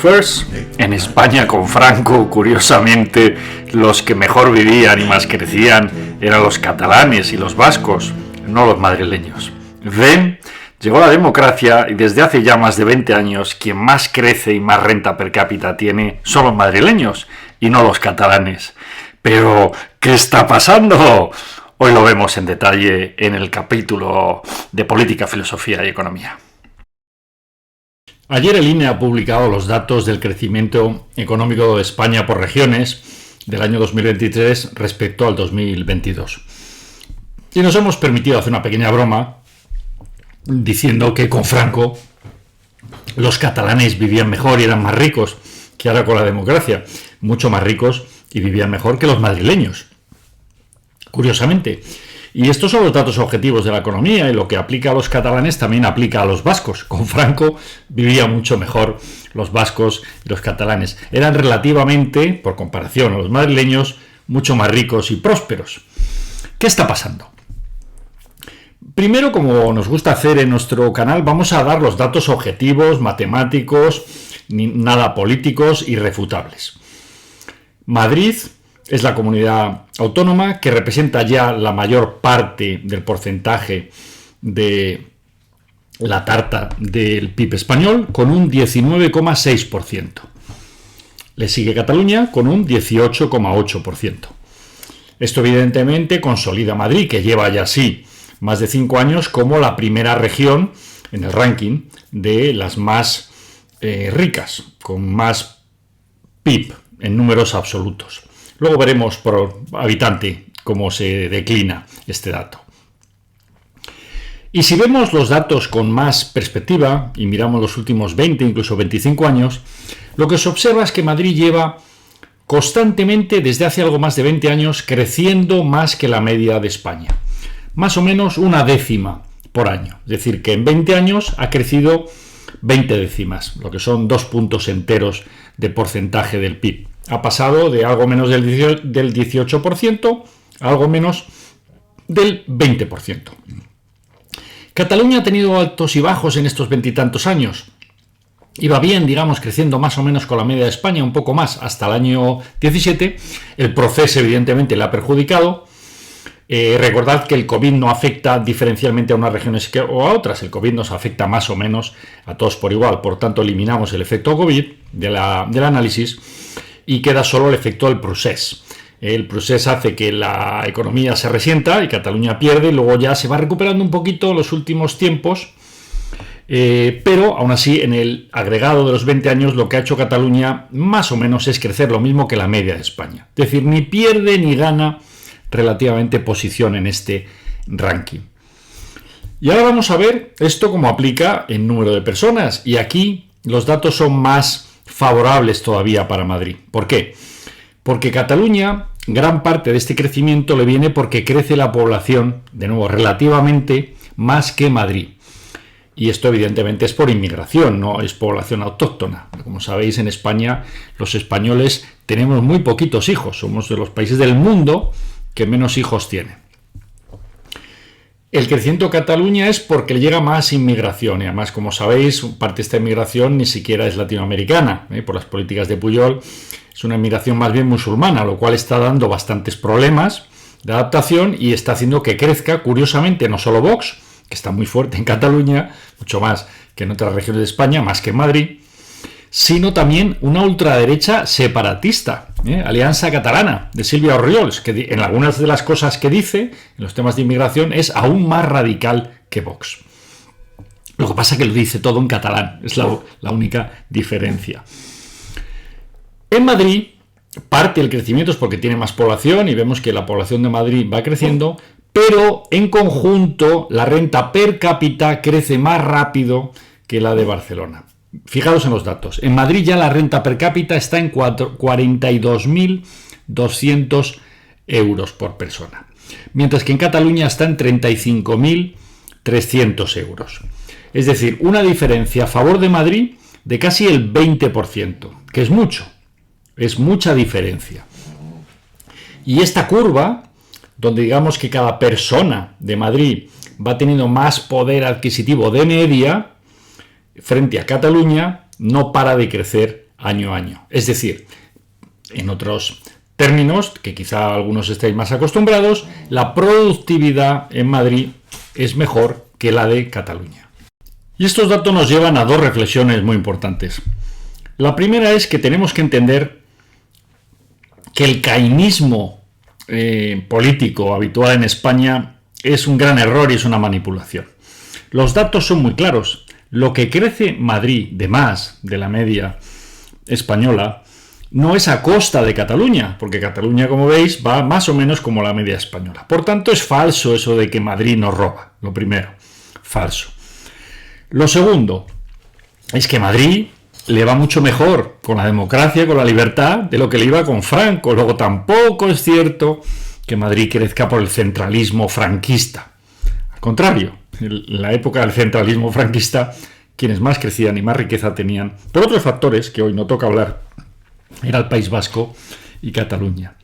First, en España con Franco, curiosamente, los que mejor vivían y más crecían eran los catalanes y los vascos, no los madrileños. Then, llegó la democracia y desde hace ya más de 20 años quien más crece y más renta per cápita tiene son los madrileños y no los catalanes. Pero, ¿qué está pasando? Hoy lo vemos en detalle en el capítulo de Política, Filosofía y Economía. Ayer el INE ha publicado los datos del crecimiento económico de España por regiones del año 2023 respecto al 2022. Y nos hemos permitido hacer una pequeña broma diciendo que con Franco los catalanes vivían mejor y eran más ricos que ahora con la democracia, mucho más ricos y vivían mejor que los madrileños. Curiosamente. Y estos son los datos objetivos de la economía y lo que aplica a los catalanes también aplica a los vascos. Con Franco vivían mucho mejor los vascos y los catalanes. Eran relativamente, por comparación a los madrileños, mucho más ricos y prósperos. ¿Qué está pasando? Primero, como nos gusta hacer en nuestro canal, vamos a dar los datos objetivos, matemáticos, nada políticos, irrefutables. Madrid es la comunidad autónoma que representa ya la mayor parte del porcentaje de la tarta del PIB español, con un 19,6%. Le sigue Cataluña con un 18,8%. Esto evidentemente consolida a Madrid, que lleva ya sí más de 5 años como la primera región en el ranking de las más ricas, con más PIB en números absolutos. Luego veremos por habitante cómo se declina este dato. Y si vemos los datos con más perspectiva y miramos los últimos 20, incluso 25 años, lo que se observa es que Madrid lleva constantemente, desde hace algo más de 20 años, creciendo más que la media de España. Más o menos una décima por año. Es decir, que en 20 años ha crecido 20 décimas, lo que son 2 puntos enteros de porcentaje del PIB. Ha pasado de algo menos del 18% a algo menos del 20%. Cataluña ha tenido altos y bajos en estos veintitantos años. Iba bien, digamos, creciendo más o menos con la media de España, un poco más, hasta el año 17. El proceso, evidentemente, le ha perjudicado. Recordad que el COVID no afecta diferencialmente a unas regiones o a otras. El COVID nos afecta más o menos a todos por igual. Por tanto, eliminamos el efecto COVID del análisis y queda solo el efecto del procés. El procés hace que la economía se resienta y Cataluña pierde, y luego ya se va recuperando un poquito los últimos tiempos, pero aún así en el agregado de los 20 años lo que ha hecho Cataluña más o menos es crecer lo mismo que la media de España. Es decir, ni pierde ni gana relativamente posición en este ranking. Y ahora vamos a ver esto cómo aplica en número de personas, y aquí los datos son más favorables todavía para Madrid. ¿Por qué? Porque Cataluña, gran parte de este crecimiento le viene porque crece la población, de nuevo, relativamente más que Madrid. Y esto evidentemente es por inmigración, no es población autóctona. Como sabéis, en España los españoles tenemos muy poquitos hijos. Somos de los países del mundo que menos hijos tienen. El crecimiento de Cataluña es porque le llega más inmigración, y además, como sabéis, parte de esta inmigración ni siquiera es latinoamericana, por las políticas de Pujol. Es una inmigración más bien musulmana, lo cual está dando bastantes problemas de adaptación y está haciendo que crezca, curiosamente, no solo Vox, que está muy fuerte en Cataluña, mucho más que en otras regiones de España, más que en Madrid, sino también una ultraderecha separatista, Alianza Catalana, de Sílvia Orriols, que en algunas de las cosas que dice en los temas de inmigración es aún más radical que Vox. Lo que pasa es que lo dice todo en catalán, es la única diferencia. En Madrid, parte del crecimiento es porque tiene más población y vemos que la población de Madrid va creciendo, pero en conjunto la renta per cápita crece más rápido que la de Barcelona. Fijaros en los datos. En Madrid ya la renta per cápita está en 42.200 euros por persona, mientras que en Cataluña está en 35.300 euros. Es decir, una diferencia a favor de Madrid de casi el 20%, que es mucho, es mucha diferencia. Y esta curva, donde digamos que cada persona de Madrid va teniendo más poder adquisitivo de media, frente a Cataluña, no para de crecer año a año. Es decir, en otros términos, que quizá algunos estéis más acostumbrados, la productividad en Madrid es mejor que la de Cataluña. Y estos datos nos llevan a dos reflexiones muy importantes. La primera es que tenemos que entender que el caínismo político habitual en España es un gran error y es una manipulación. Los datos son muy claros. Lo que crece Madrid de más de la media española no es a costa de Cataluña, porque Cataluña, como veis, va más o menos como la media española. Por tanto, es falso eso de que Madrid nos roba. Lo primero, falso. Lo segundo es que Madrid le va mucho mejor con la democracia, con la libertad, de lo que le iba con Franco. Luego tampoco es cierto que Madrid crezca por el centralismo franquista. Al contrario, en la época del centralismo franquista, quienes más crecían y más riqueza tenían, por otros factores que hoy no toca hablar, era el País Vasco y Cataluña.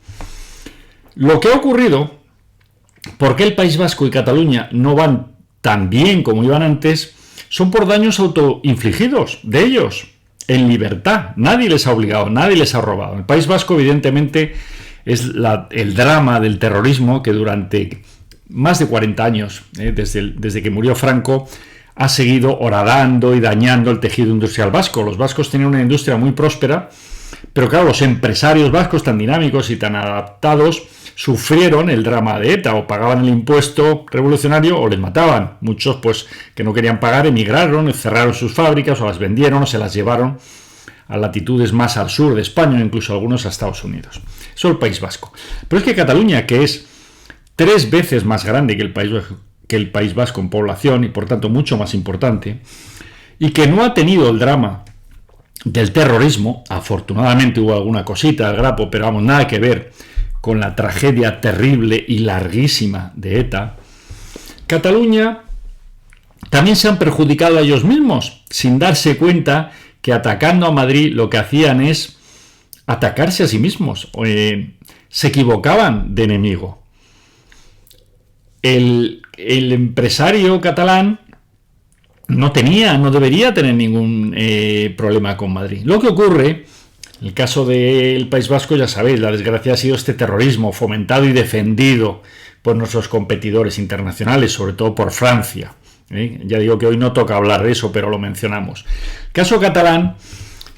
Lo que ha ocurrido, ¿por qué el País Vasco y Cataluña no van tan bien como iban antes? Son por daños autoinfligidos de ellos, en libertad. Nadie les ha obligado, nadie les ha robado. El País Vasco, evidentemente, es el drama del terrorismo que durante más de 40 años, desde que murió Franco, ha seguido horadando y dañando el tejido industrial vasco. Los vascos tenían una industria muy próspera, pero claro, los empresarios vascos tan dinámicos y tan adaptados sufrieron el drama de ETA, o pagaban el impuesto revolucionario o les mataban. Muchos, pues, que no querían pagar, emigraron, cerraron sus fábricas o las vendieron o se las llevaron a latitudes más al sur de España, incluso algunos a Estados Unidos. Eso es el País Vasco. Pero es que Cataluña, que es 3 veces más grande que el País Vasco en población y por tanto mucho más importante, y que no ha tenido el drama del terrorismo, afortunadamente hubo alguna cosita al grapo, pero vamos, nada que ver con la tragedia terrible y larguísima de ETA, Cataluña también se han perjudicado a ellos mismos, sin darse cuenta que atacando a Madrid lo que hacían es atacarse a sí mismos, se equivocaban de enemigo. El empresario catalán no debería tener ningún problema con Madrid. Lo que ocurre, en el caso del País Vasco, ya sabéis, la desgracia ha sido este terrorismo fomentado y defendido por nuestros competidores internacionales, sobre todo por Francia. Ya digo que hoy no toca hablar de eso, pero lo mencionamos. El caso catalán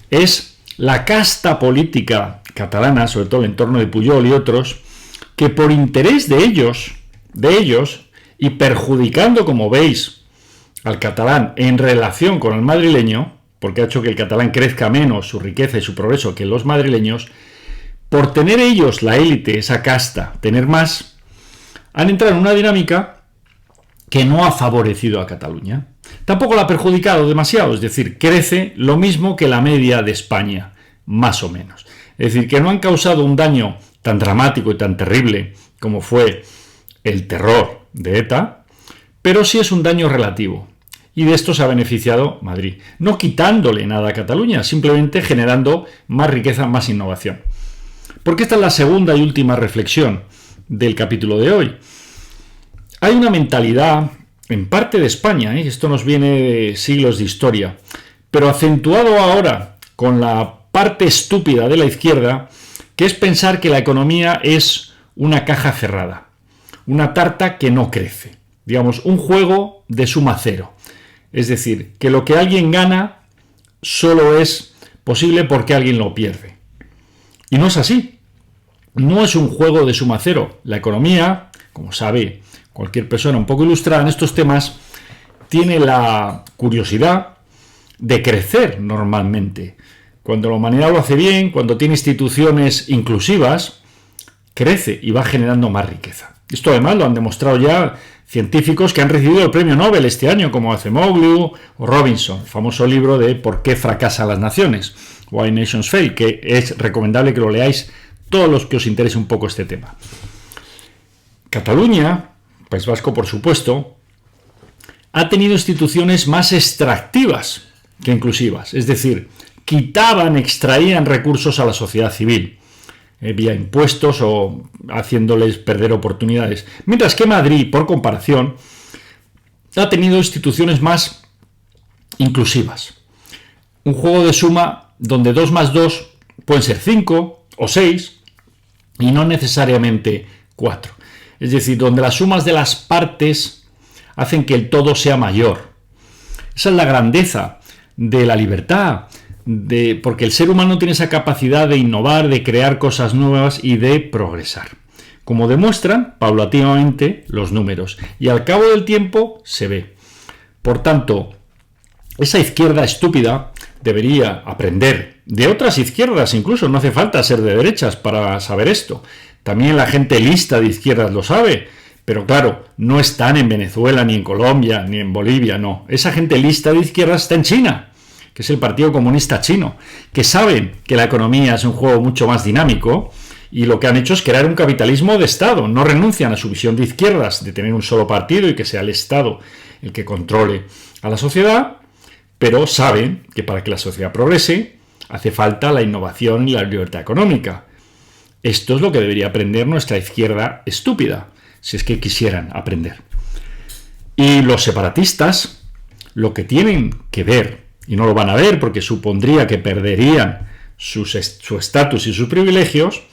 es la casta política catalana, sobre todo el entorno de Pujol y otros, que por interés de ellos, y perjudicando, como veis, al catalán en relación con el madrileño, porque ha hecho que el catalán crezca menos su riqueza y su progreso que los madrileños, por tener ellos, la élite, esa casta, tener más, han entrado en una dinámica que no ha favorecido a Cataluña. Tampoco la ha perjudicado demasiado, es decir, crece lo mismo que la media de España, más o menos. Es decir, que no han causado un daño tan dramático y tan terrible como fue el terror de ETA, pero sí es un daño relativo. Y de esto se ha beneficiado Madrid, no quitándole nada a Cataluña, simplemente generando más riqueza, más innovación. Porque esta es la segunda y última reflexión del capítulo de hoy. Hay una mentalidad, en parte de España, esto nos viene de siglos de historia, pero acentuado ahora con la parte estúpida de la izquierda, que es pensar que la economía es una caja cerrada, una tarta que no crece, digamos, un juego de suma cero. Es decir, que lo que alguien gana solo es posible porque alguien lo pierde. Y no es así. No es un juego de suma cero. La economía, como sabe cualquier persona un poco ilustrada en estos temas, tiene la curiosidad de crecer normalmente. Cuando la humanidad lo hace bien, cuando tiene instituciones inclusivas, crece y va generando más riqueza. Esto además lo han demostrado ya científicos que han recibido el premio Nobel este año, como Acemoglu o Robinson, el famoso libro de ¿Por qué fracasan las naciones? Why Nations Fail, que es recomendable que lo leáis todos los que os interese un poco este tema. Cataluña, País Vasco por supuesto, ha tenido instituciones más extractivas que inclusivas, es decir, extraían recursos a la sociedad civil, vía impuestos o haciéndoles perder oportunidades. Mientras que Madrid, por comparación, ha tenido instituciones más inclusivas. Un juego de suma donde 2 más 2 pueden ser 5 o 6 y no necesariamente 4. Es decir, donde las sumas de las partes hacen que el todo sea mayor. Esa es la grandeza de la libertad, porque el ser humano tiene esa capacidad de innovar, de crear cosas nuevas y de progresar, como demuestran paulatinamente los números, y al cabo del tiempo se ve. Por tanto, esa izquierda estúpida debería aprender de otras izquierdas, incluso no hace falta ser de derechas para saber esto. También la gente lista de izquierdas lo sabe, pero claro, no están en Venezuela, ni en Colombia, ni en Bolivia, no. Esa gente lista de izquierdas está en China, que es el Partido Comunista Chino, que saben que la economía es un juego mucho más dinámico y lo que han hecho es crear un capitalismo de Estado. No renuncian a su visión de izquierdas, de tener un solo partido y que sea el Estado el que controle a la sociedad, pero saben que para que la sociedad progrese hace falta la innovación y la libertad económica. Esto es lo que debería aprender nuestra izquierda estúpida, si es que quisieran aprender. Y los separatistas lo que tienen que ver, y no lo van a ver porque supondría que perderían su estatus y sus privilegios,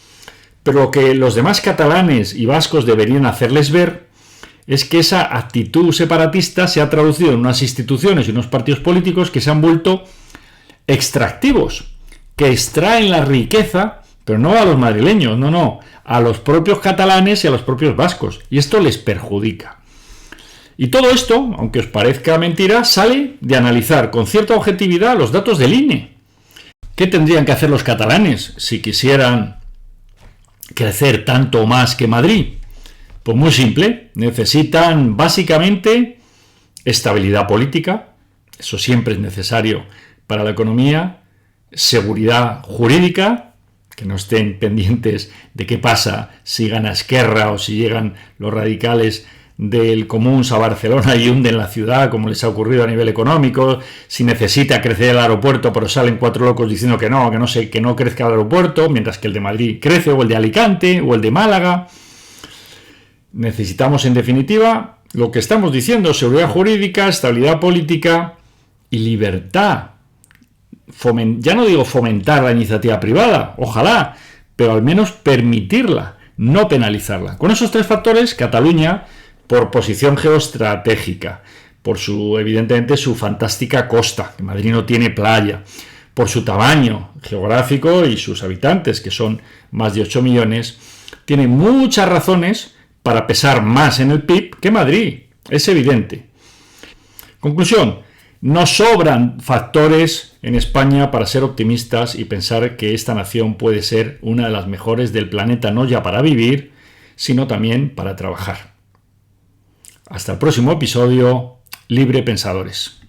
pero lo que los demás catalanes y vascos deberían hacerles ver es que esa actitud separatista se ha traducido en unas instituciones y unos partidos políticos que se han vuelto extractivos, que extraen la riqueza, pero no a los madrileños, no, a los propios catalanes y a los propios vascos, y esto les perjudica. Y todo esto, aunque os parezca mentira, sale de analizar con cierta objetividad los datos del INE. ¿Qué tendrían que hacer los catalanes si quisieran crecer tanto o más que Madrid? Pues muy simple, necesitan básicamente estabilidad política, eso siempre es necesario para la economía, seguridad jurídica, que no estén pendientes de qué pasa si gana Esquerra o si llegan los radicales del Comuns a Barcelona y hunden la ciudad, como les ha ocurrido a nivel económico, si necesita crecer el aeropuerto, pero salen 4 locos diciendo que no crezca el aeropuerto, mientras que el de Madrid crece, o el de Alicante, o el de Málaga. Necesitamos, en definitiva, lo que estamos diciendo: seguridad jurídica, estabilidad política y libertad. Ya no digo fomentar la iniciativa privada, ojalá, pero al menos permitirla, no penalizarla. Con esos 3 factores, Cataluña, por posición geoestratégica, por evidentemente su fantástica costa, que Madrid no tiene playa, por su tamaño geográfico y sus habitantes, que son más de 8 millones, tiene muchas razones para pesar más en el PIB que Madrid, es evidente. Conclusión: no sobran factores en España para ser optimistas y pensar que esta nación puede ser una de las mejores del planeta, no ya para vivir, sino también para trabajar. Hasta el próximo episodio, Libre Pensadores.